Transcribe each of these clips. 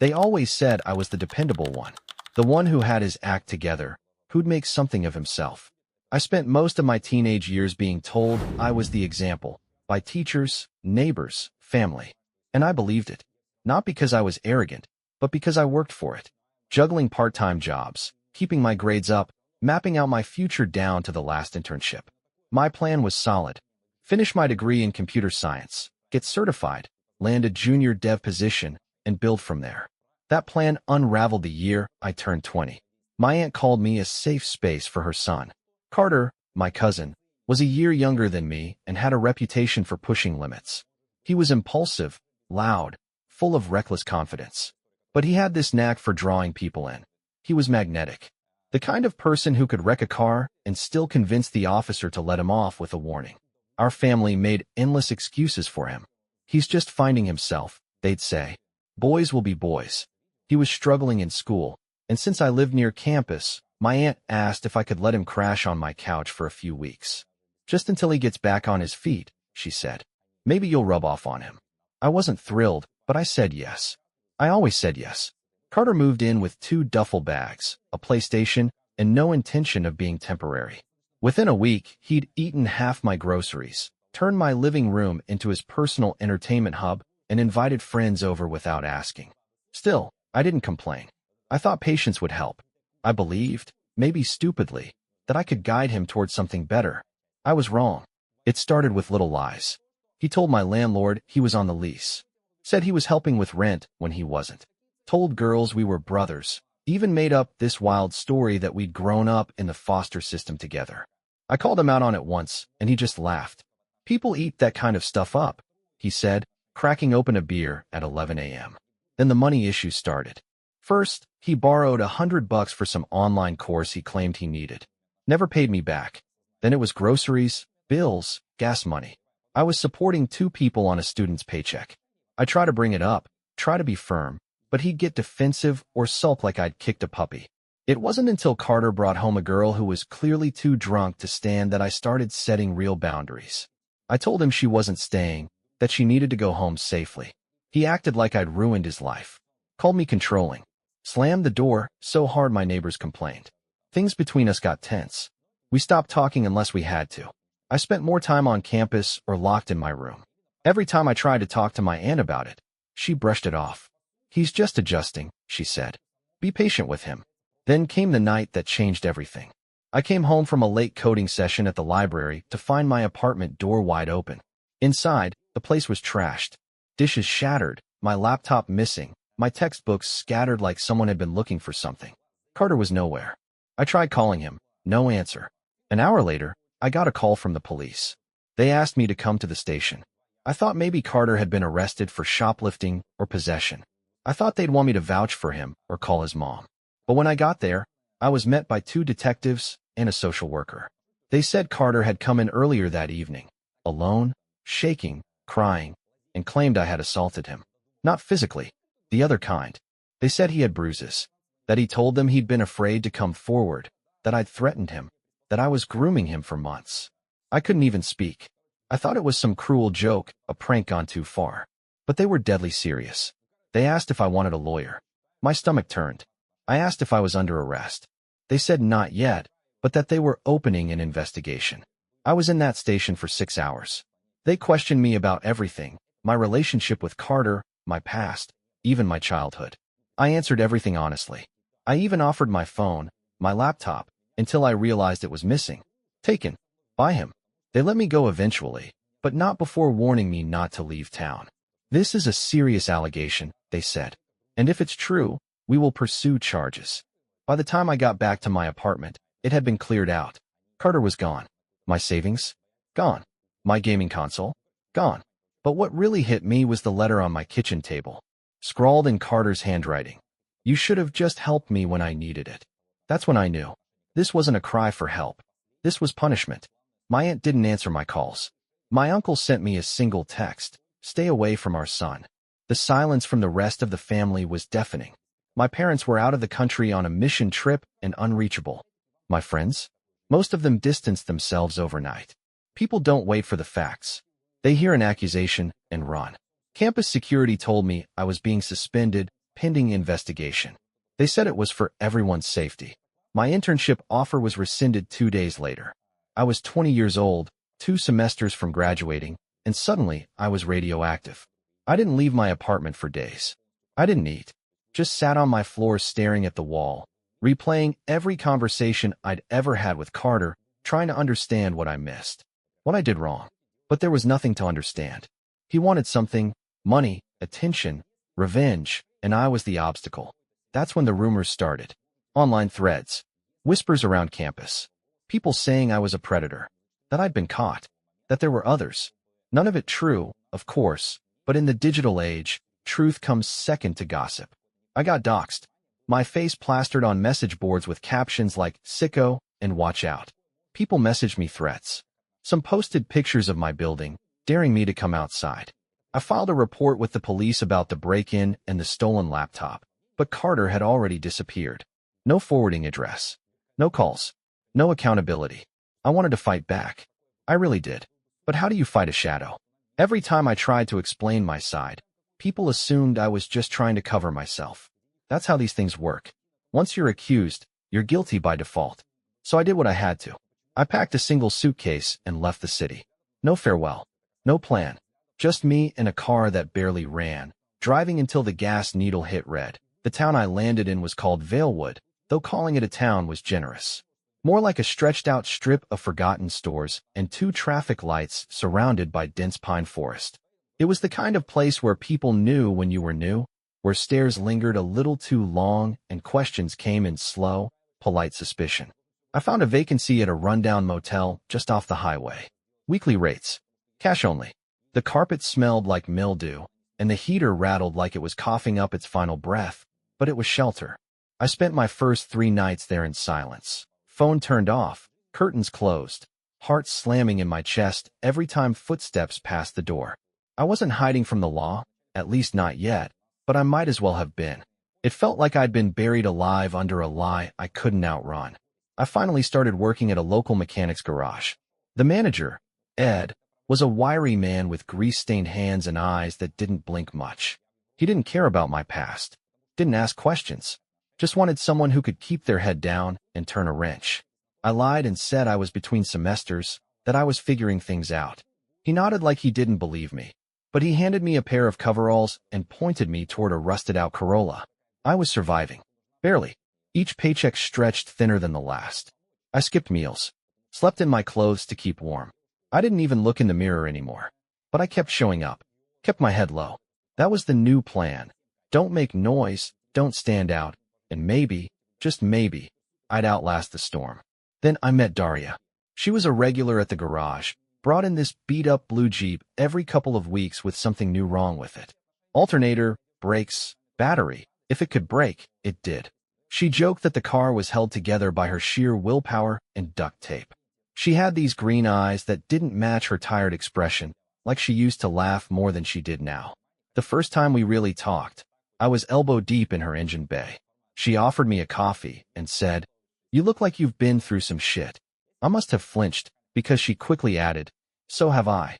They always said I was the dependable one, the one who had his act together, who'd make something of himself. I spent most of my teenage years being told I was the example, by teachers, neighbors, family. And I believed it. Not because I was arrogant, but because I worked for it. Juggling part-time jobs, keeping my grades up, mapping out my future down to the last internship. My plan was solid. Finish my degree in computer science, get certified, land a junior dev position, and build from there. That plan unraveled the year I turned 20. My aunt called me a safe space for her son. Carter, my cousin, was a year younger than me and had a reputation for pushing limits. He was impulsive, loud, full of reckless confidence. But he had this knack for drawing people in. He was magnetic. The kind of person who could wreck a car and still convince the officer to let him off with a warning. Our family made endless excuses for him. He's just finding himself, they'd say. Boys will be boys. He was struggling in school, and since I lived near campus, my aunt asked if I could let him crash on my couch for a few weeks. Just until he gets back on his feet, she said. Maybe you'll rub off on him. I wasn't thrilled, but I said yes. I always said yes. Carter moved in with 2 duffel bags, a PlayStation, and no intention of being temporary. Within a week, he'd eaten half my groceries, turned my living room into his personal entertainment hub, and invited friends over without asking. Still, I didn't complain. I thought patience would help. I believed, maybe stupidly, that I could guide him towards something better. I was wrong. It started with little lies. He told my landlord he was on the lease. Said he was helping with rent when he wasn't. Told girls we were brothers. Even made up this wild story that we'd grown up in the foster system together. I called him out on it once, and he just laughed. People eat that kind of stuff up, he said, cracking open a beer at 11 a.m. Then the money issue started. First, he borrowed $100 for some online course he claimed he needed. Never paid me back. Then it was groceries, bills, gas money. I was supporting 2 people on a student's paycheck. I try to bring it up, try to be firm, but he'd get defensive or sulk like I'd kicked a puppy. It wasn't until Carter brought home a girl who was clearly too drunk to stand that I started setting real boundaries. I told him she wasn't staying, that she needed to go home safely. He acted like I'd ruined his life. Called me controlling. Slammed the door so hard my neighbors complained. Things between us got tense. We stopped talking unless we had to. I spent more time on campus or locked in my room. Every time I tried to talk to my aunt about it, she brushed it off. He's just adjusting, she said. Be patient with him. Then came the night that changed everything. I came home from a late coding session at the library to find my apartment door wide open. Inside, the place was trashed. Dishes shattered, my laptop missing, my textbooks scattered like someone had been looking for something. Carter was nowhere. I tried calling him. No answer. An hour later, I got a call from the police. They asked me to come to the station. I thought maybe Carter had been arrested for shoplifting or possession. I thought they'd want me to vouch for him or call his mom. But when I got there, I was met by 2 detectives and a social worker. They said Carter had come in earlier that evening, alone, shaking, crying, and claimed I had assaulted him. Not physically, the other kind. They said he had bruises, that he told them he'd been afraid to come forward, that I'd threatened him, that I was grooming him for months. I couldn't even speak. I thought it was some cruel joke, a prank gone too far. But they were deadly serious. They asked if I wanted a lawyer. My stomach turned. I asked if I was under arrest. They said not yet, but that they were opening an investigation. I was in that station for 6 hours. They questioned me about everything, my relationship with Carter, my past, even my childhood. I answered everything honestly. I even offered my phone, my laptop, until I realized it was missing. Taken. By him. They let me go eventually, but not before warning me not to leave town. This is a serious allegation, they said. And if it's true, we will pursue charges. By the time I got back to my apartment, it had been cleared out. Carter was gone. My savings? Gone. My gaming console? Gone. But what really hit me was the letter on my kitchen table, scrawled in Carter's handwriting. You should have just helped me when I needed it. That's when I knew. This wasn't a cry for help. This was punishment. My aunt didn't answer my calls. My uncle sent me a single text, stay away from our son. The silence from the rest of the family was deafening. My parents were out of the country on a mission trip and unreachable. My friends? Most of them distanced themselves overnight. People don't wait for the facts. They hear an accusation and run. Campus security told me I was being suspended pending investigation. They said it was for everyone's safety. My internship offer was rescinded 2 days later. I was 20 years old, 2 semesters from graduating, and suddenly I was radioactive. I didn't leave my apartment for days. I didn't eat. Just sat on my floor staring at the wall, replaying every conversation I'd ever had with Carter, trying to understand what I missed, what I did wrong. But there was nothing to understand. He wanted something, money, attention, revenge, and I was the obstacle. That's when the rumors started. Online threads, whispers around campus, people saying I was a predator, that I'd been caught, that there were others. None of it true, of course, but in the digital age, truth comes second to gossip. I got doxxed. My face plastered on message boards with captions like "sicko" and "watch out." People messaged me threats. Some posted pictures of my building, daring me to come outside. I filed a report with the police about the break-in and the stolen laptop, but Carter had already disappeared. No forwarding address. No calls. No accountability. I wanted to fight back. I really did. But how do you fight a shadow? Every time I tried to explain my side, people assumed I was just trying to cover myself. That's how these things work. Once you're accused, you're guilty by default. So I did what I had to. I packed a single suitcase and left the city. No farewell. No plan. Just me and a car that barely ran, driving until the gas needle hit red. The town I landed in was called Valewood, though calling it a town was generous. More like a stretched-out strip of forgotten stores and 2 traffic lights surrounded by dense pine forest. It was the kind of place where people knew when you were new, where stares lingered a little too long and questions came in slow, polite suspicion. I found a vacancy at a rundown motel just off the highway. Weekly rates. Cash only. The carpet smelled like mildew, and the heater rattled like it was coughing up its final breath, but it was shelter. I spent my first 3 nights there in silence. Phone turned off, curtains closed, heart slamming in my chest every time footsteps passed the door. I wasn't hiding from the law, at least not yet, but I might as well have been. It felt like I'd been buried alive under a lie I couldn't outrun. I finally started working at a local mechanic's garage. The manager, Ed, was a wiry man with grease-stained hands and eyes that didn't blink much. He didn't care about my past, didn't ask questions, just wanted someone who could keep their head down and turn a wrench. I lied and said I was between semesters, that I was figuring things out. He nodded like he didn't believe me, but he handed me a pair of coveralls and pointed me toward a rusted-out Corolla. I was surviving. Barely. Each paycheck stretched thinner than the last. I skipped meals, slept in my clothes to keep warm. I didn't even look in the mirror anymore. But I kept showing up, kept my head low. That was the new plan. Don't make noise, don't stand out, and maybe, just maybe, I'd outlast the storm. Then I met Daria. She was a regular at the garage, brought in this beat-up blue Jeep every couple of weeks with something new wrong with it. Alternator, brakes, battery. If it could break, it did. She joked that the car was held together by her sheer willpower and duct tape. She had these green eyes that didn't match her tired expression, like she used to laugh more than she did now. The first time we really talked, I was elbow-deep in her engine bay. She offered me a coffee and said, "You look like you've been through some shit." I must have flinched, because she quickly added, "So have I."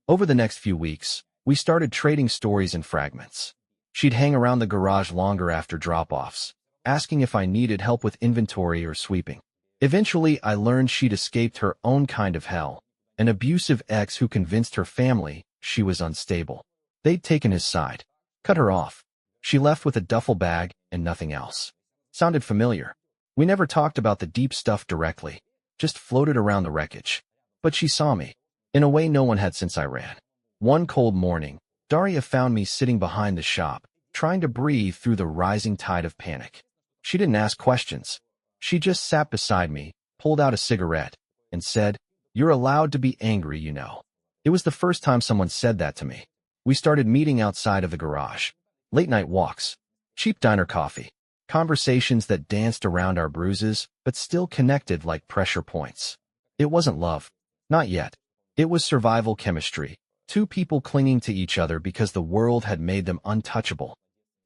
Over the next few weeks, we started trading stories and fragments. She'd hang around the garage longer after drop-offs, asking if I needed help with inventory or sweeping. Eventually, I learned she'd escaped her own kind of hell, an abusive ex who convinced her family she was unstable. They'd taken his side, cut her off. She left with a duffel bag and nothing else. Sounded familiar. We never talked about the deep stuff directly, just floated around the wreckage. But she saw me, in a way no one had since I ran. One cold morning, Daria found me sitting behind the shop, trying to breathe through the rising tide of panic. She didn't ask questions. She just sat beside me, pulled out a cigarette, and said, "You're allowed to be angry, you know." It was the first time someone said that to me. We started meeting outside of the garage. Late-night walks, cheap diner coffee, conversations that danced around our bruises, but still connected like pressure points. It wasn't love. Not yet. It was survival chemistry, 2 people clinging to each other because the world had made them untouchable.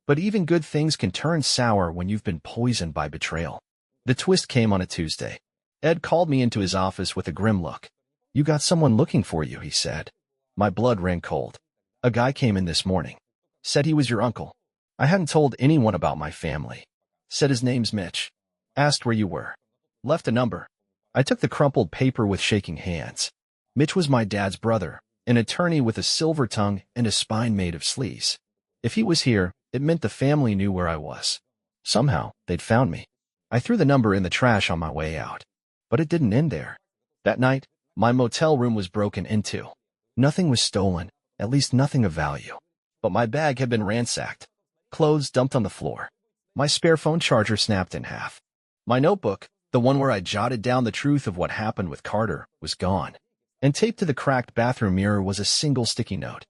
But even good things can turn sour when you've been poisoned by betrayal. The twist came on a Tuesday. Ed called me into his office with a grim look. "You got someone looking for you," he said. My blood ran cold. "A guy came in this morning. Said he was your uncle." I hadn't told anyone about my family. Said his name's Mitch. Asked where you were. Left a number. I took the crumpled paper with shaking hands. Mitch was my dad's brother, an attorney with a silver tongue and a spine made of sleaze. If he was here, it meant the family knew where I was. Somehow, they'd found me. I threw the number in the trash on my way out. But it didn't end there. That night, my motel room was broken into. Nothing was stolen, at least nothing of value. But my bag had been ransacked. Clothes dumped on the floor. My spare phone charger snapped in half. My notebook, the one where I jotted down the truth of what happened with Carter, was gone. And taped to the cracked bathroom mirror was a single sticky note.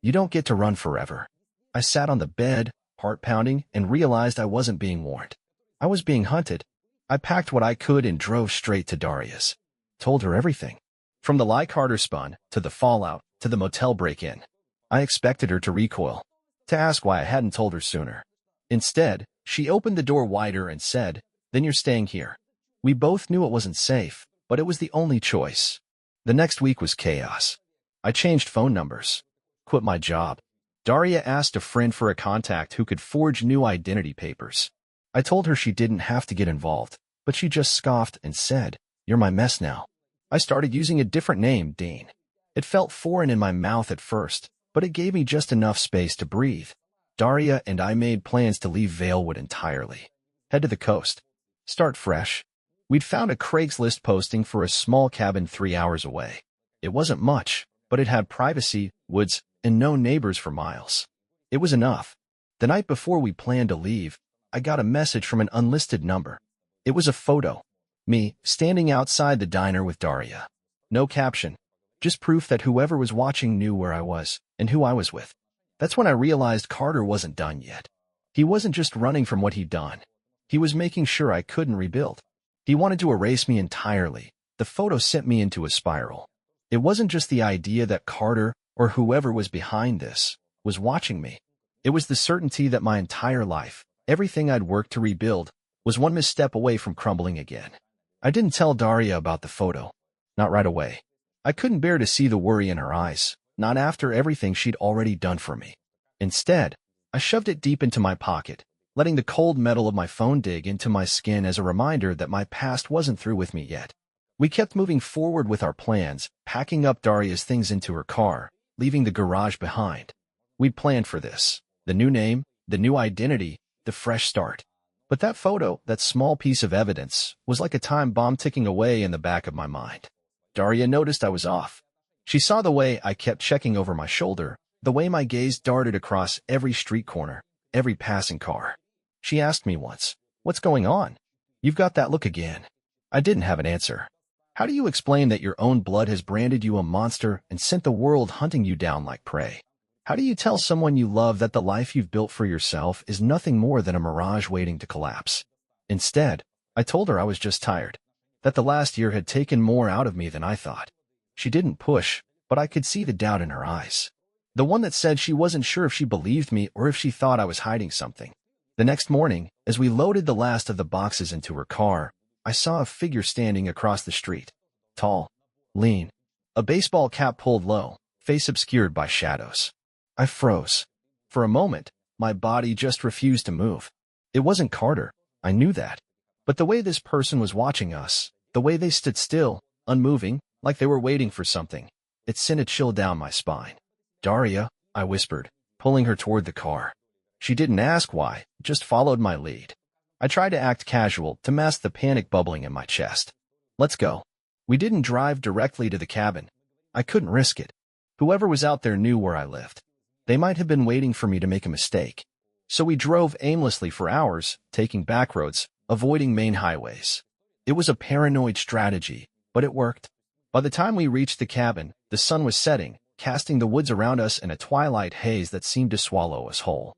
You don't get to run forever. I sat on the bed, heart pounding, and realized I wasn't being warned. I was being hunted. I packed what I could and drove straight to Daria's. Told her everything. From the lie Carter spun, to the fallout, to the motel break-in. I expected her to recoil, to ask why I hadn't told her sooner. Instead, she opened the door wider and said, "Then you're staying here." We both knew it wasn't safe, but it was the only choice. The next week was chaos. I changed phone numbers. Quit my job. Daria asked a friend for a contact who could forge new identity papers. I told her she didn't have to get involved, but she just scoffed and said, "You're my mess now." I started using a different name, Dean. It felt foreign in my mouth at first, but it gave me just enough space to breathe. Daria and I made plans to leave Valewood entirely. Head to the coast. Start fresh. We'd found a Craigslist posting for a small cabin 3 hours away. It wasn't much, but it had privacy, woods, and no neighbors for miles. It was enough. The night before we planned to leave, I got a message from an unlisted number. It was a photo. Me, standing outside the diner with Daria. No caption. Just proof that whoever was watching knew where I was and who I was with. That's when I realized Carter wasn't done yet. He wasn't just running from what he'd done. He was making sure I couldn't rebuild. He wanted to erase me entirely. The photo sent me into a spiral. It wasn't just the idea that Carter, or whoever was behind this, was watching me. It was the certainty that my entire life, everything I'd worked to rebuild, was one misstep away from crumbling again. I didn't tell Daria about the photo. Not right away. I couldn't bear to see the worry in her eyes, not after everything she'd already done for me. Instead, I shoved it deep into my pocket, letting the cold metal of my phone dig into my skin as a reminder that my past wasn't through with me yet. We kept moving forward with our plans, packing up Daria's things into her car, leaving the garage behind. We'd planned for this. The new name, the new identity, the fresh start. But that photo, that small piece of evidence, was like a time bomb ticking away in the back of my mind. Daria noticed I was off. She saw the way I kept checking over my shoulder, the way my gaze darted across every street corner, every passing car. She asked me once, "What's going on? You've got that look again." I didn't have an answer. How do you explain that your own blood has branded you a monster and sent the world hunting you down like prey? How do you tell someone you love that the life you've built for yourself is nothing more than a mirage waiting to collapse? Instead, I told her I was just tired, that the last year had taken more out of me than I thought. She didn't push, but I could see the doubt in her eyes. The one that said she wasn't sure if she believed me or if she thought I was hiding something. The next morning, as we loaded the last of the boxes into her car, I saw a figure standing across the street. Tall, lean, a baseball cap pulled low, face obscured by shadows. I froze. For a moment, my body just refused to move. It wasn't Carter, I knew that. But the way this person was watching us, the way they stood still, unmoving, like they were waiting for something, it sent a chill down my spine. "Daria," I whispered, pulling her toward the car. She didn't ask why, just followed my lead. I tried to act casual, to mask the panic bubbling in my chest. "Let's go." We didn't drive directly to the cabin. I couldn't risk it. Whoever was out there knew where I lived. They might have been waiting for me to make a mistake. So we drove aimlessly for hours, taking back roads, avoiding main highways. It was a paranoid strategy, but it worked. By the time we reached the cabin, the sun was setting, casting the woods around us in a twilight haze that seemed to swallow us whole.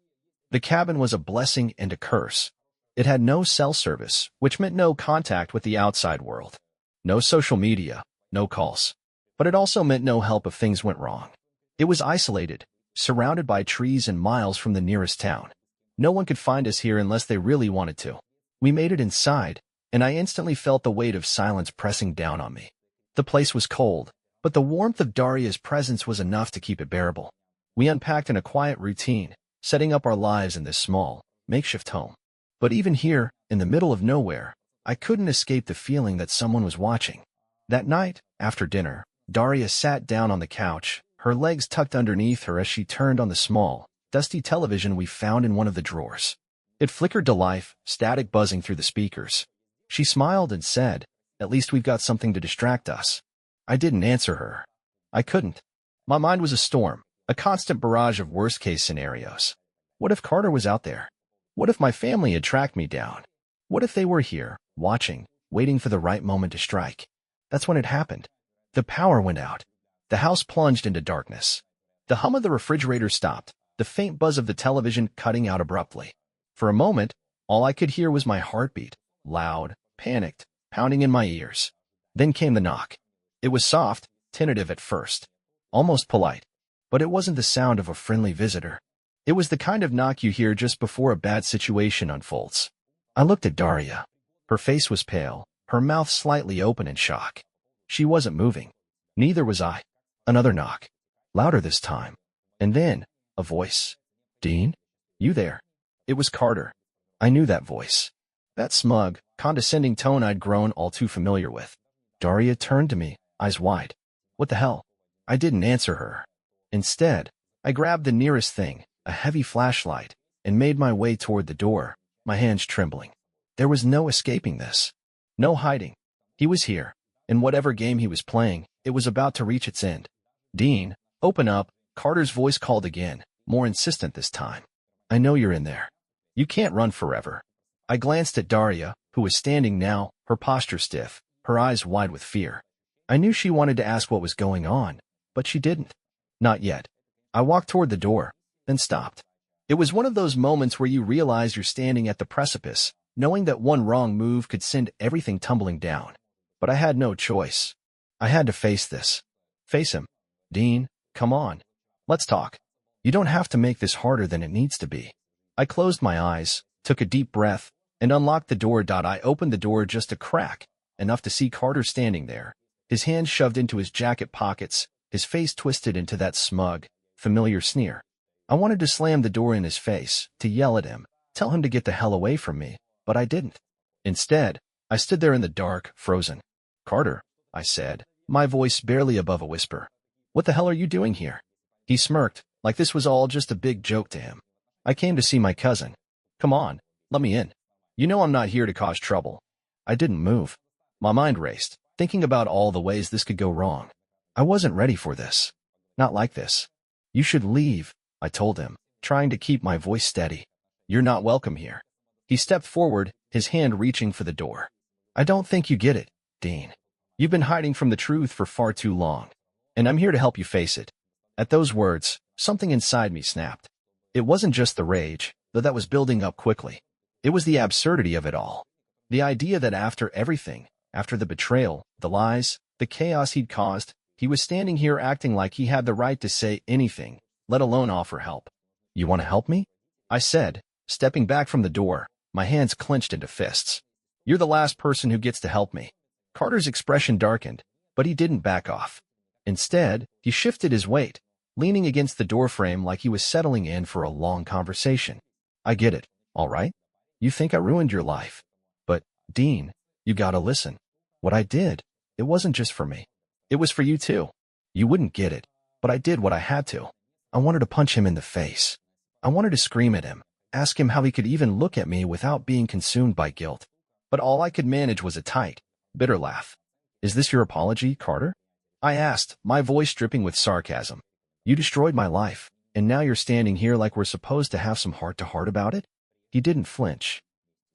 The cabin was a blessing and a curse. It had no cell service, which meant no contact with the outside world. No social media, no calls. But it also meant no help if things went wrong. It was isolated, surrounded by trees and miles from the nearest town. No one could find us here unless they really wanted to. We made it inside, and I instantly felt the weight of silence pressing down on me. The place was cold, but the warmth of Daria's presence was enough to keep it bearable. We unpacked in a quiet routine, setting up our lives in this small, makeshift home. But even here, in the middle of nowhere, I couldn't escape the feeling that someone was watching. That night, after dinner, Daria sat down on the couch, her legs tucked underneath her as she turned on the small, dusty television we found in one of the drawers. It flickered to life, static buzzing through the speakers. She smiled and said, "At least we've got something to distract us." I didn't answer her. I couldn't. My mind was a storm, a constant barrage of worst-case scenarios. What if Carter was out there? What if my family had tracked me down? What if they were here, watching, waiting for the right moment to strike? That's when it happened. The power went out. The house plunged into darkness. The hum of the refrigerator stopped, the faint buzz of the television cutting out abruptly. For a moment, all I could hear was my heartbeat, loud, panicked, pounding in my ears. Then came the knock. It was soft, tentative at first, almost polite, but it wasn't the sound of a friendly visitor. It was the kind of knock you hear just before a bad situation unfolds. I looked at Daria. Her face was pale, her mouth slightly open in shock. She wasn't moving. Neither was I. Another knock. Louder this time. And then, a voice. "Dean? You there?" It was Carter. I knew that voice. That smug, condescending tone I'd grown all too familiar with. Daria turned to me, eyes wide. "What the hell?" I didn't answer her. Instead, I grabbed the nearest thing, a heavy flashlight, and made my way toward the door, my hands trembling. There was no escaping this. No hiding. He was here, and whatever game he was playing, it was about to reach its end. "Dean, open up," Carter's voice called again, more insistent this time. "I know you're in there. You can't run forever." I glanced at Daria, who was standing now, her posture stiff, her eyes wide with fear. I knew she wanted to ask what was going on, but she didn't. Not yet. I walked toward the door, then stopped. It was one of those moments where you realize you're standing at the precipice, knowing that one wrong move could send everything tumbling down. But I had no choice. I had to face this. Face him. "Dean, come on. Let's talk. You don't have to make this harder than it needs to be." I closed my eyes, took a deep breath, and unlocked the door. I opened the door just a crack, enough to see Carter standing there, his hands shoved into his jacket pockets, his face twisted into that smug, familiar sneer. I wanted to slam the door in his face, to yell at him, tell him to get the hell away from me, but I didn't. Instead, I stood there in the dark, frozen. "Carter," I said, my voice barely above a whisper. "What the hell are you doing here?" He smirked, like this was all just a big joke to him. "I came to see my cousin." "Come on, let me in. You know I'm not here to cause trouble." I didn't move. My mind raced, thinking about all the ways this could go wrong. I wasn't ready for this. Not like this. "You should leave," I told him, trying to keep my voice steady. "You're not welcome here." He stepped forward, his hand reaching for the door. "I don't think you get it, Dean. You've been hiding from the truth for far too long, and I'm here to help you face it." At those words, something inside me snapped. It wasn't just the rage, though that was building up quickly. It was the absurdity of it all. The idea that after everything, after the betrayal, the lies, the chaos he'd caused, he was standing here acting like he had the right to say anything, let alone offer help. "You want to help me?" I said, stepping back from the door, my hands clenched into fists. "You're the last person who gets to help me." Carter's expression darkened, but he didn't back off. Instead, he shifted his weight, leaning against the doorframe like he was settling in for a long conversation. "I get it, all right? You think I ruined your life. But, Dean, you gotta listen. What I did, it wasn't just for me. It was for you too. You wouldn't get it, but I did what I had to. I wanted to punch him in the face. I wanted to scream at him, ask him how he could even look at me without being consumed by guilt. But all I could manage was a tight, bitter laugh. "Is this your apology, Carter?" I asked, my voice dripping with sarcasm. "You destroyed my life, and now you're standing here like we're supposed to have some heart-to-heart about it?" He didn't flinch.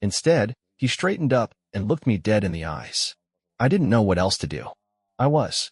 Instead, he straightened up and looked me dead in the eyes. I didn't know what else to do. I was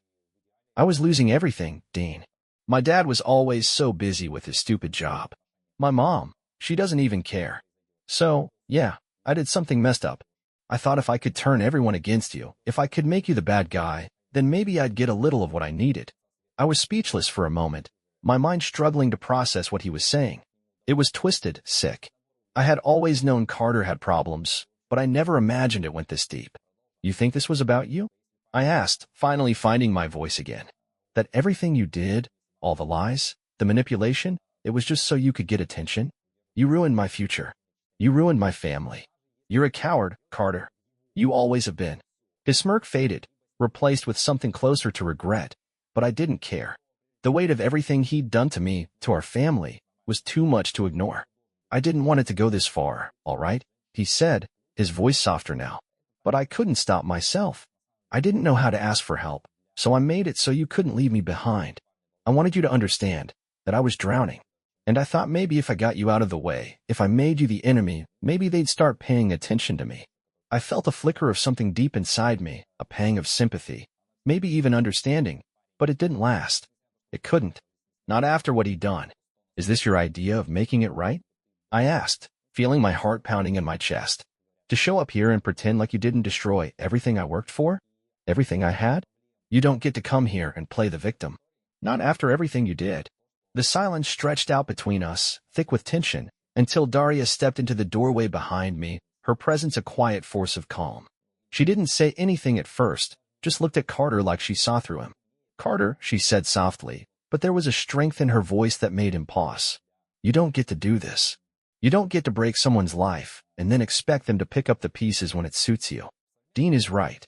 losing everything, Dean. My dad was always so busy with his stupid job. My mom, she doesn't even care. So, yeah, I did something messed up. I thought if I could turn everyone against you, if I could make you the bad guy, then maybe I'd get a little of what I needed. I was speechless for a moment, my mind struggling to process what he was saying. It was twisted, sick. I had always known Carter had problems, but I never imagined it went this deep. "You think this was about you?" I asked, finally finding my voice again. "That everything you did, all the lies, the manipulation, It was just so you could get attention? You ruined my future. You ruined my family. You're a coward, Carter. You always have been. His smirk faded, replaced with something closer to regret, but I didn't care. The weight of everything he'd done to me, to our family, was too much to ignore. I didn't want it to go this far, all right? He said, his voice softer now. But I couldn't stop myself. I didn't know how to ask for help, so I made it so you couldn't leave me behind. I wanted you to understand that I was drowning. And I thought maybe if I got you out of the way, if I made you the enemy, maybe they'd start paying attention to me. I felt a flicker of something deep inside me, a pang of sympathy, maybe even understanding, but it didn't last. It couldn't. Not after what he'd done. Is this your idea of making it right? I asked, feeling my heart pounding in my chest. To show up here and pretend like you didn't destroy everything I worked for? Everything I had? You don't get to come here and play the victim. Not after everything you did. The silence stretched out between us, thick with tension, until Daria stepped into the doorway behind me, her presence a quiet force of calm. She didn't say anything at first, just looked at Carter like she saw through him. Carter, she said softly, but there was a strength in her voice that made him pause. You don't get to do this. You don't get to break someone's life and then expect them to pick up the pieces when it suits you. Dean is right.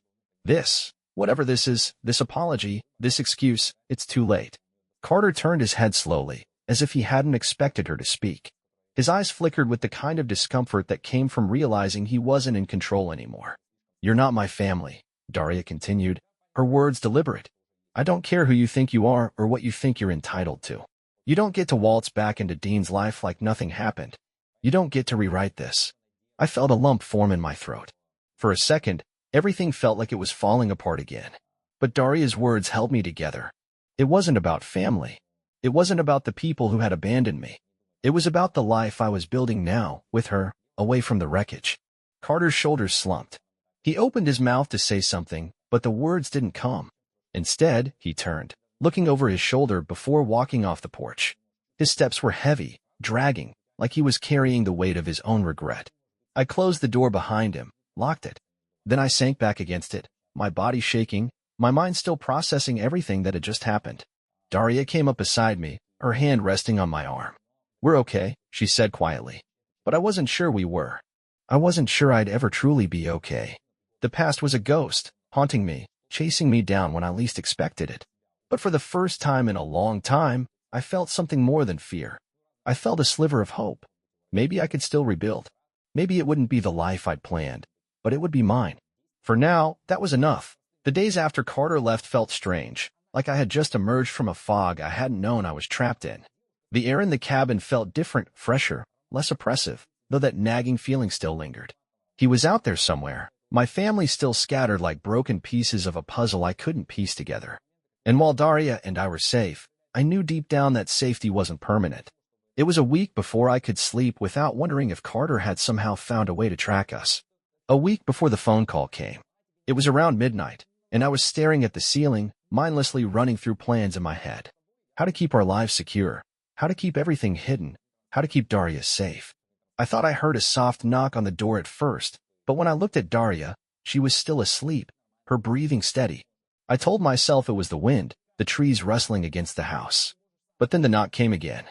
Whatever this is, this apology, this excuse, it's too late. Carter turned his head slowly, as if he hadn't expected her to speak. His eyes flickered with the kind of discomfort that came from realizing he wasn't in control anymore. You're not my family, Daria continued, her words deliberate. I don't care who you think you are or what you think you're entitled to. You don't get to waltz back into Dean's life like nothing happened. You don't get to rewrite this. I felt a lump form in my throat. For a second, everything felt like it was falling apart again. But Daria's words held me together. It wasn't about family. It wasn't about the people who had abandoned me. It was about the life I was building now, with her, away from the wreckage. Carter's shoulders slumped. He opened his mouth to say something, but the words didn't come. Instead, he turned, looking over his shoulder before walking off the porch. His steps were heavy, dragging, like he was carrying the weight of his own regret. I closed the door behind him, locked it. Then I sank back against it, my body shaking, my mind still processing everything that had just happened. Daria came up beside me, her hand resting on my arm. We're okay, she said quietly. But I wasn't sure we were. I wasn't sure I'd ever truly be okay. The past was a ghost, haunting me, chasing me down when I least expected it. But for the first time in a long time, I felt something more than fear. I felt a sliver of hope. Maybe I could still rebuild. Maybe it wouldn't be the life I'd planned, but it would be mine. For now, that was enough. The days after Carter left felt strange, like I had just emerged from a fog I hadn't known I was trapped in. The air in the cabin felt different, fresher, less oppressive, though that nagging feeling still lingered. He was out there somewhere, my family still scattered like broken pieces of a puzzle I couldn't piece together. And while Daria and I were safe, I knew deep down that safety wasn't permanent. It was a week before I could sleep without wondering if Carter had somehow found a way to track us. A week before the phone call came. It was around midnight, and I was staring at the ceiling, mindlessly running through plans in my head. How to keep our lives secure. How to keep everything hidden. How to keep Daria safe. I thought I heard a soft knock on the door at first, but when I looked at Daria, she was still asleep, her breathing steady. I told myself it was the wind, the trees rustling against the house. But then the knock came again.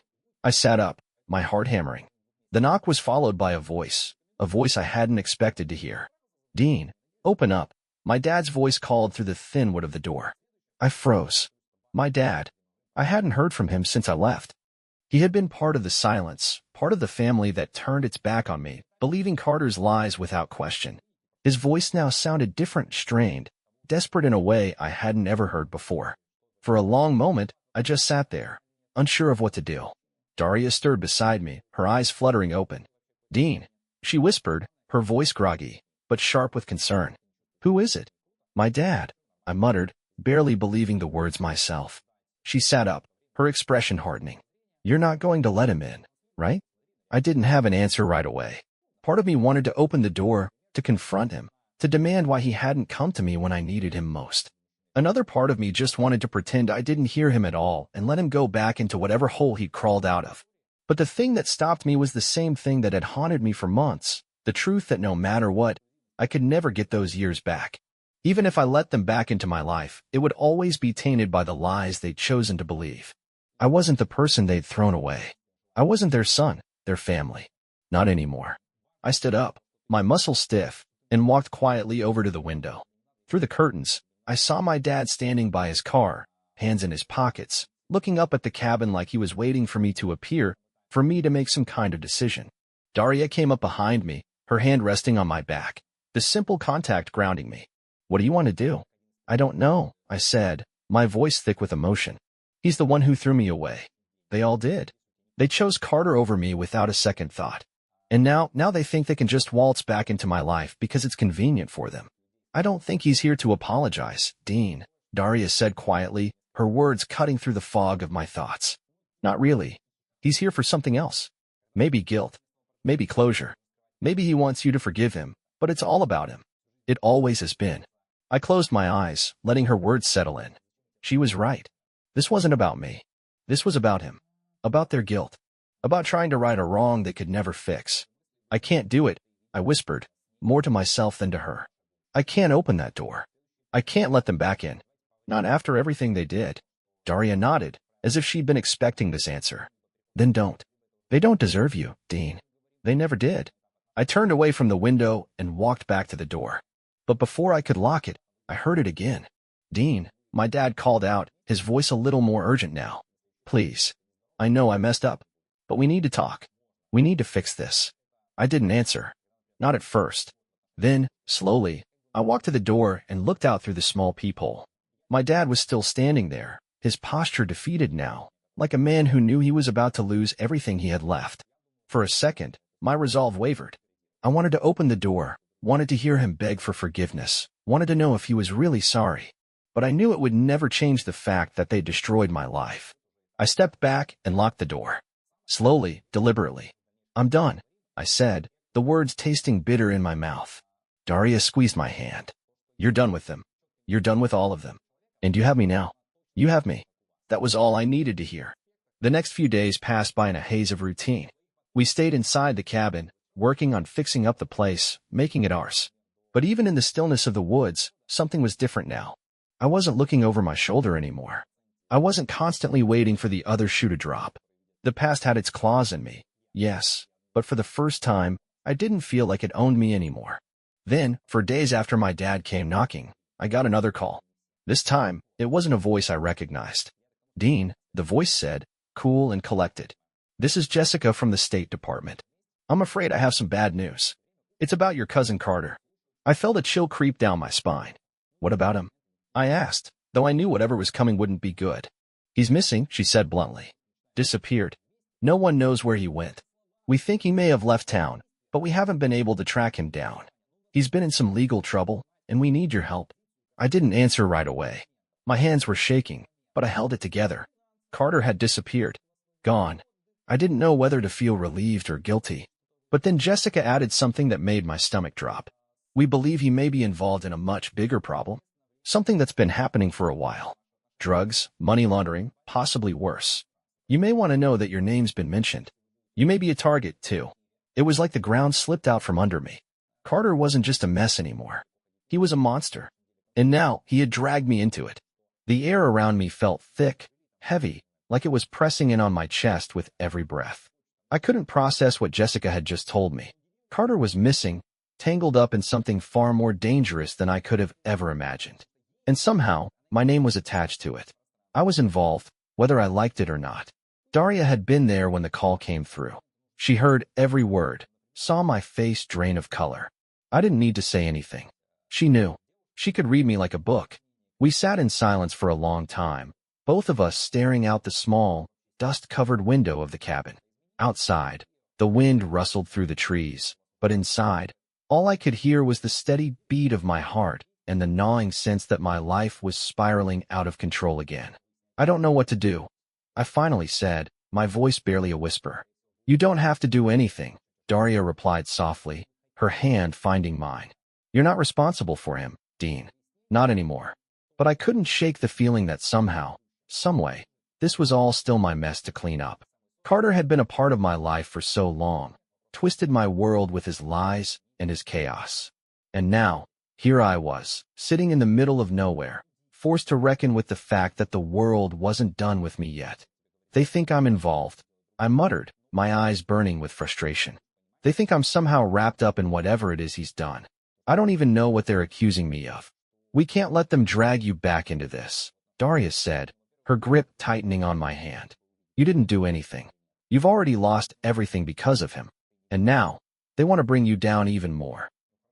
I sat up, my heart hammering. The knock was followed by a voice I hadn't expected to hear. Dean, open up. My dad's voice called through the thin wood of the door. I froze. My dad. I hadn't heard from him since I left. He had been part of the silence, part of the family that turned its back on me, believing Carter's lies without question. His voice now sounded different, strained, desperate in a way I hadn't ever heard before. For a long moment, I just sat there, unsure of what to do. Daria stirred beside me, her eyes fluttering open. Dean, she whispered, her voice groggy, but sharp with concern. Who is it? My dad, I muttered, barely believing the words myself. She sat up, her expression hardening. You're not going to let him in, right? I didn't have an answer right away. Part of me wanted to open the door, to confront him, to demand why he hadn't come to me when I needed him most. Another part of me just wanted to pretend I didn't hear him at all and let him go back into whatever hole he'd crawled out of. But the thing that stopped me was the same thing that had haunted me for months, the truth that no matter what, I could never get those years back. Even if I let them back into my life, it would always be tainted by the lies they'd chosen to believe. I wasn't the person they'd thrown away. I wasn't their son, their family. Not anymore. I stood up, my muscles stiff, and walked quietly over to the window. Through the curtains, I saw my dad standing by his car, hands in his pockets, looking up at the cabin like he was waiting for me to appear, for me to make some kind of decision. Daria came up behind me, her hand resting on my back, the simple contact grounding me. What do you want to do? I don't know, I said, my voice thick with emotion. He's the one who threw me away. They all did. They chose Carter over me without a second thought. And now they think they can just waltz back into my life because it's convenient for them. I don't think he's here to apologize, Dean, Daria said quietly, her words cutting through the fog of my thoughts. Not really. He's here for something else. Maybe guilt. Maybe closure. Maybe he wants you to forgive him, but it's all about him. It always has been. I closed my eyes, letting her words settle in. She was right. This wasn't about me. This was about him. About their guilt. About trying to right a wrong they could never fix. I can't do it, I whispered, more to myself than to her. I can't open that door. I can't let them back in. Not after everything they did. Daria nodded, as if she'd been expecting this answer. Then don't. They don't deserve you, Dean. They never did. I turned away from the window and walked back to the door. But before I could lock it, I heard it again. Dean, my dad called out, his voice a little more urgent now. Please. I know I messed up. But we need to talk. We need to fix this. I didn't answer. Not at first. Then, slowly, I walked to the door and looked out through the small peephole. My dad was still standing there, his posture defeated now, like a man who knew he was about to lose everything he had left. For a second, my resolve wavered. I wanted to open the door, wanted to hear him beg for forgiveness, wanted to know if he was really sorry. But I knew it would never change the fact that they destroyed my life. I stepped back and locked the door. Slowly, deliberately. I'm done, I said, the words tasting bitter in my mouth. Daria squeezed my hand. You're done with them. You're done with all of them. And you have me now. You have me. That was all I needed to hear. The next few days passed by in a haze of routine. We stayed inside the cabin, working on fixing up the place, making it ours. But even in the stillness of the woods, something was different now. I wasn't looking over my shoulder anymore. I wasn't constantly waiting for the other shoe to drop. The past had its claws in me, yes, but for the first time, I didn't feel like it owned me anymore. Then, for days after my dad came knocking, I got another call. This time, it wasn't a voice I recognized. Dean, the voice said, cool and collected. This is Jessica from the State Department. I'm afraid I have some bad news. It's about your cousin Carter. I felt a chill creep down my spine. What about him? I asked, though I knew whatever was coming wouldn't be good. He's missing, she said bluntly. Disappeared. No one knows where he went. We think he may have left town, but we haven't been able to track him down. He's been in some legal trouble, and we need your help. I didn't answer right away. My hands were shaking, but I held it together. Carter had disappeared. Gone. I didn't know whether to feel relieved or guilty. But then Jessica added something that made my stomach drop. We believe he may be involved in a much bigger problem. Something that's been happening for a while. Drugs, money laundering, possibly worse. You may want to know that your name's been mentioned. You may be a target, too. It was like the ground slipped out from under me. Carter wasn't just a mess anymore. He was a monster. And now he had dragged me into it. The air around me felt thick, heavy, like it was pressing in on my chest with every breath. I couldn't process what Jessica had just told me. Carter was missing, tangled up in something far more dangerous than I could have ever imagined. And somehow, my name was attached to it. I was involved, whether I liked it or not. Daria had been there when the call came through. She heard every word, saw my face drain of color. I didn't need to say anything. She knew. She could read me like a book. We sat in silence for a long time, both of us staring out the small, dust-covered window of the cabin. Outside, the wind rustled through the trees, but inside, all I could hear was the steady beat of my heart and the gnawing sense that my life was spiraling out of control again. I don't know what to do, I finally said, my voice barely a whisper. You don't have to do anything, Daria replied softly, her hand finding mine. You're not responsible for him, Dean. Not anymore. But I couldn't shake the feeling that somehow, someway, this was all still my mess to clean up. Carter had been a part of my life for so long, twisted my world with his lies and his chaos. And now, here I was, sitting in the middle of nowhere, forced to reckon with the fact that the world wasn't done with me yet. They think I'm involved, I muttered, my eyes burning with frustration. They think I'm somehow wrapped up in whatever it is he's done. I don't even know what they're accusing me of. We can't let them drag you back into this, Daria said, her grip tightening on my hand. You didn't do anything. You've already lost everything because of him. And now, they want to bring you down even more.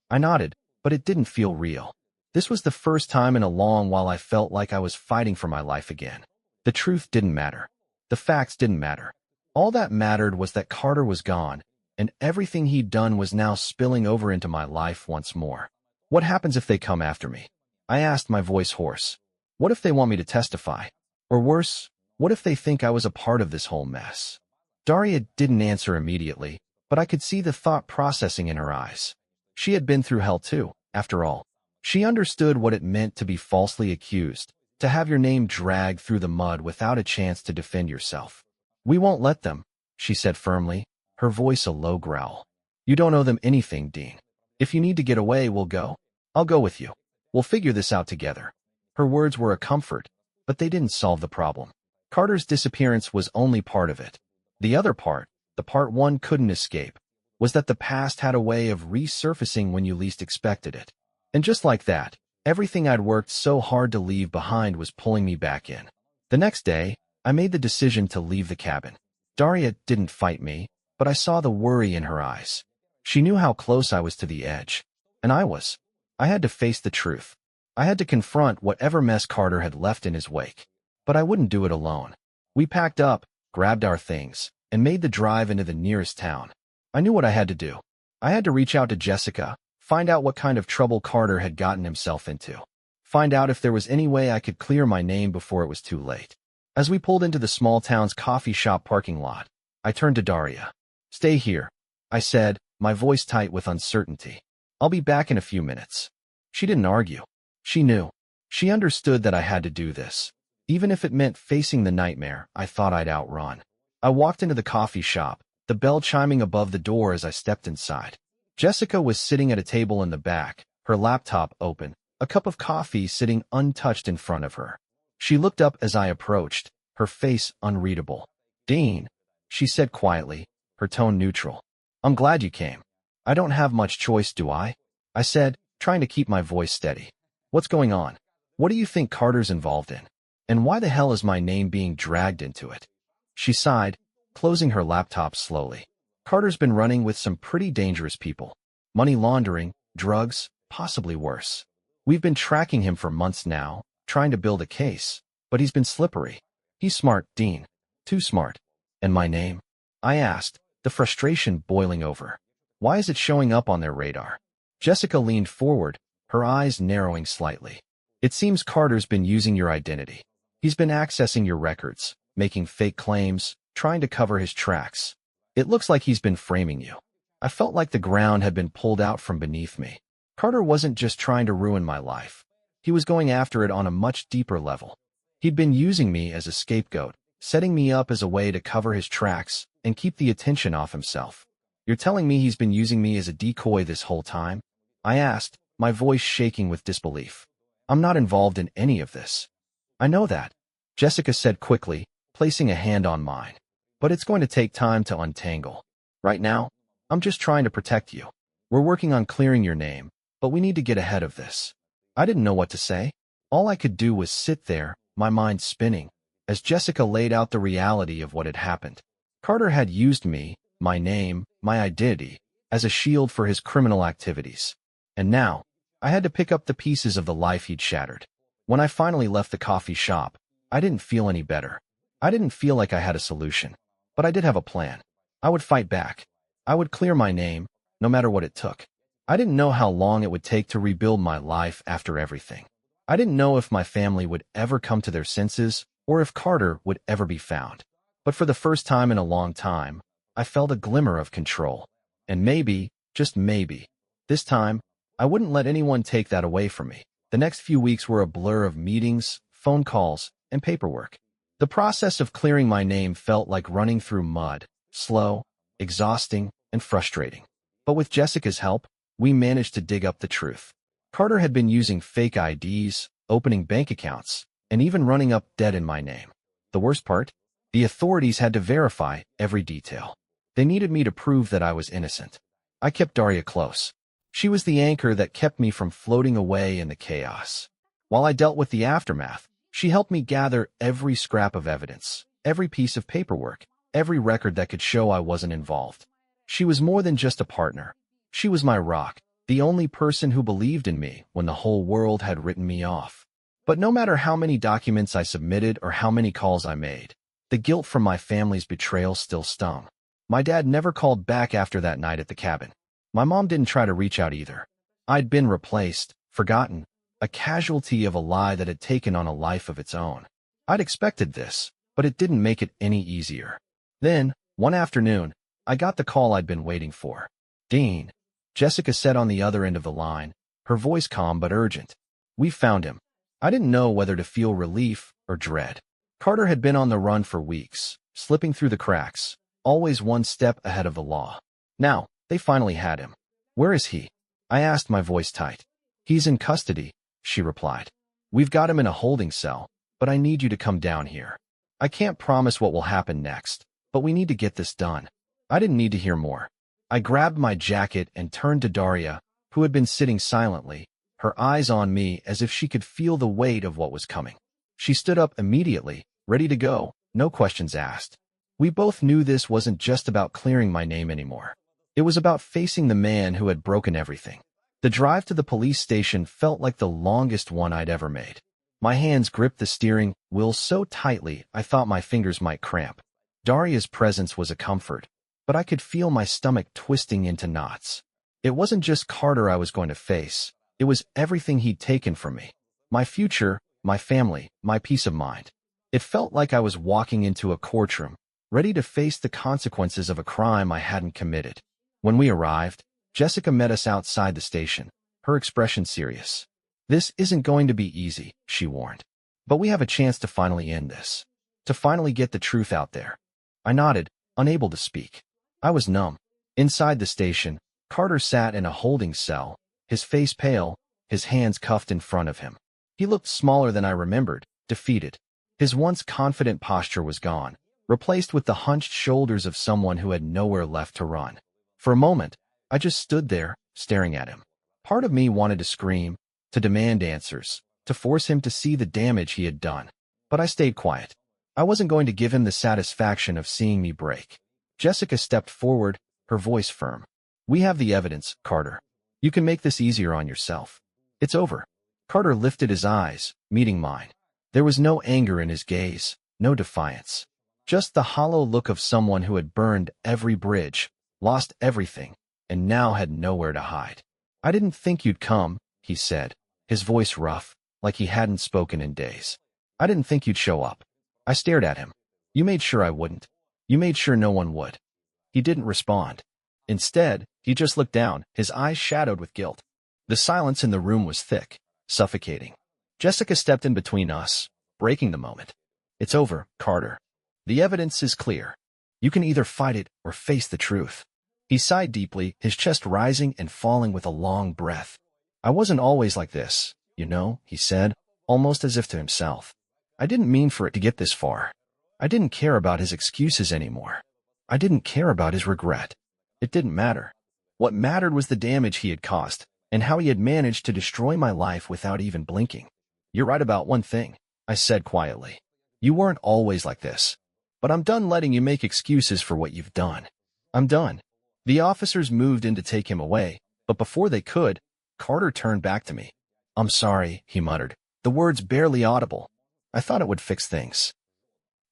I nodded, but it didn't feel real. This was the first time in a long while I felt like I was fighting for my life again. The truth didn't matter. The facts didn't matter. All that mattered was that Carter was gone, and everything he'd done was now spilling over into my life once more. What happens if they come after me? I asked, my voice hoarse. What if they want me to testify? Or worse, what if they think I was a part of this whole mess? Daria didn't answer immediately, but I could see the thought processing in her eyes. She had been through hell too, after all. She understood what it meant to be falsely accused, to have your name dragged through the mud without a chance to defend yourself. We won't let them, she said firmly, her voice a low growl. You don't owe them anything, Dean. If you need to get away, we'll go. I'll go with you. We'll figure this out together. Her words were a comfort, but they didn't solve the problem. Carter's disappearance was only part of it. The other part, the part one couldn't escape, was that the past had a way of resurfacing when you least expected it. And just like that, everything I'd worked so hard to leave behind was pulling me back in. The next day, I made the decision to leave the cabin. Daria didn't fight me, but I saw the worry in her eyes. She knew how close I was to the edge. And I was. I had to face the truth. I had to confront whatever mess Carter had left in his wake. But I wouldn't do it alone. We packed up, grabbed our things, and made the drive into the nearest town. I knew what I had to do. I had to reach out to Jessica, find out what kind of trouble Carter had gotten himself into. Find out if there was any way I could clear my name before it was too late. As we pulled into the small town's coffee shop parking lot, I turned to Daria. Stay here, I said, my voice tight with uncertainty. I'll be back in a few minutes. She didn't argue. She knew. She understood that I had to do this, even if it meant facing the nightmare I thought I'd outrun. I walked into the coffee shop, the bell chiming above the door as I stepped inside. Jessica was sitting at a table in the back, her laptop open, a cup of coffee sitting untouched in front of her. She looked up as I approached, her face unreadable. Dean, she said quietly, her tone neutral. I'm glad you came. I don't have much choice, do I? I said, trying to keep my voice steady. What's going on? What do you think Carter's involved in? And why the hell is my name being dragged into it? She sighed, closing her laptop slowly. Carter's been running with some pretty dangerous people. Money laundering, drugs, possibly worse. We've been tracking him for months now, trying to build a case, but he's been slippery. He's smart, Dean. Too smart. And my name? I asked, the frustration boiling over. Why is it showing up on their radar? Jessica leaned forward, her eyes narrowing slightly. It seems Carter's been using your identity. He's been accessing your records, making fake claims, trying to cover his tracks. It looks like he's been framing you. I felt like the ground had been pulled out from beneath me. Carter wasn't just trying to ruin my life. He was going after it on a much deeper level. He'd been using me as a scapegoat, setting me up as a way to cover his tracks and keep the attention off himself. You're telling me he's been using me as a decoy this whole time? I asked, my voice shaking with disbelief. I'm not involved in any of this. I know that, Jessica said quickly, placing a hand on mine. But it's going to take time to untangle. Right now, I'm just trying to protect you. We're working on clearing your name, but we need to get ahead of this. I didn't know what to say. All I could do was sit there, my mind spinning, as Jessica laid out the reality of what had happened. Carter had used me, my name, my identity, as a shield for his criminal activities. And now, I had to pick up the pieces of the life he'd shattered. When I finally left the coffee shop, I didn't feel any better. I didn't feel like I had a solution. But I did have a plan. I would fight back. I would clear my name, no matter what it took. I didn't know how long it would take to rebuild my life after everything. I didn't know if my family would ever come to their senses or if Carter would ever be found. But for the first time in a long time, I felt a glimmer of control. And maybe, just maybe, this time, I wouldn't let anyone take that away from me. The next few weeks were a blur of meetings, phone calls, and paperwork. The process of clearing my name felt like running through mud, slow, exhausting, and frustrating. But with Jessica's help, we managed to dig up the truth. Carter had been using fake IDs, opening bank accounts, and even running up debt in my name. The worst part? The authorities had to verify every detail. They needed me to prove that I was innocent. I kept Daria close. She was the anchor that kept me from floating away in the chaos. While I dealt with the aftermath, she helped me gather every scrap of evidence, every piece of paperwork, every record that could show I wasn't involved. She was more than just a partner. She was my rock, the only person who believed in me when the whole world had written me off. But no matter how many documents I submitted or how many calls I made, the guilt from my family's betrayal still stung. My dad never called back after that night at the cabin. My mom didn't try to reach out either. I'd been replaced, forgotten, a casualty of a lie that had taken on a life of its own. I'd expected this, but it didn't make it any easier. Then, one afternoon, I got the call I'd been waiting for. "Dean," Jessica said on the other end of the line, her voice calm but urgent. "We found him." I didn't know whether to feel relief or dread. Carter had been on the run for weeks, slipping through the cracks, always one step ahead of the law. Now, they finally had him. "Where is he?" I asked, my voice tight. "He's in custody," she replied. "We've got him in a holding cell, but I need you to come down here. I can't promise what will happen next, but we need to get this done." I didn't need to hear more. I grabbed my jacket and turned to Daria, who had been sitting silently, her eyes on me as if she could feel the weight of what was coming. She stood up immediately, ready to go, no questions asked. We both knew this wasn't just about clearing my name anymore. It was about facing the man who had broken everything. The drive to the police station felt like the longest one I'd ever made. My hands gripped the steering wheel so tightly I thought my fingers might cramp. Daria's presence was a comfort, but I could feel my stomach twisting into knots. It wasn't just Carter I was going to face. It was everything he'd taken from me. My future, my family, my peace of mind. It felt like I was walking into a courtroom, ready to face the consequences of a crime I hadn't committed. When we arrived, Jessica met us outside the station, her expression serious. "This isn't going to be easy," she warned. "But we have a chance to finally end this. To finally get the truth out there." I nodded, unable to speak. I was numb. Inside the station, Carter sat in a holding cell, his face pale, his hands cuffed in front of him. He looked smaller than I remembered, defeated. His once confident posture was gone, replaced with the hunched shoulders of someone who had nowhere left to run. For a moment, I just stood there, staring at him. Part of me wanted to scream, to demand answers, to force him to see the damage he had done. But I stayed quiet. I wasn't going to give him the satisfaction of seeing me break. Jessica stepped forward, her voice firm. "We have the evidence, Carter. You can make this easier on yourself. It's over." Carter lifted his eyes, meeting mine. There was no anger in his gaze, no defiance. Just the hollow look of someone who had burned every bridge, lost everything, and now had nowhere to hide. "I didn't think you'd come," he said, his voice rough, like he hadn't spoken in days. "I didn't think you'd show up." I stared at him. "You made sure I wouldn't. You made sure no one would." He didn't respond. Instead, he just looked down, his eyes shadowed with guilt. The silence in the room was thick, suffocating. Jessica stepped in between us, breaking the moment. "It's over, Carter. The evidence is clear. You can either fight it or face the truth." He sighed deeply, his chest rising and falling with a long breath. "I wasn't always like this, you know," he said, almost as if to himself. "I didn't mean for it to get this far. I didn't care about his excuses anymore. I didn't care about his regret. It didn't matter. What mattered was the damage he had caused, and how he had managed to destroy my life without even blinking." "You're right about one thing," I said quietly. "You weren't always like this. But I'm done letting you make excuses for what you've done. I'm done." The officers moved in to take him away, but before they could, Carter turned back to me. "I'm sorry," he muttered, the words barely audible. "I thought it would fix things.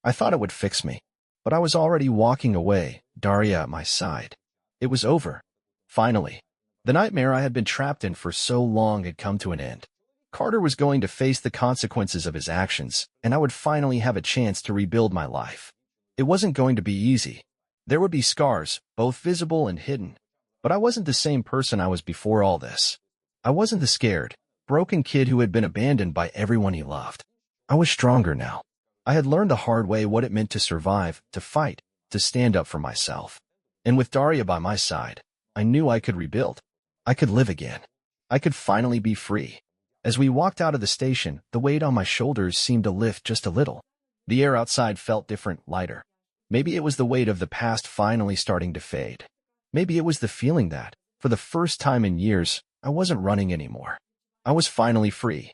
I thought it would fix me." But I was already walking away, Daria at my side. It was over. Finally. The nightmare I had been trapped in for so long had come to an end. Carter was going to face the consequences of his actions, and I would finally have a chance to rebuild my life. It wasn't going to be easy. There would be scars, both visible and hidden. But I wasn't the same person I was before all this. I wasn't the scared, broken kid who had been abandoned by everyone he loved. I was stronger now. I had learned the hard way what it meant to survive, to fight, to stand up for myself. And with Daria by my side, I knew I could rebuild. I could live again. I could finally be free. As we walked out of the station, the weight on my shoulders seemed to lift just a little. The air outside felt different, lighter. Maybe it was the weight of the past finally starting to fade. Maybe it was the feeling that, for the first time in years, I wasn't running anymore. I was finally free.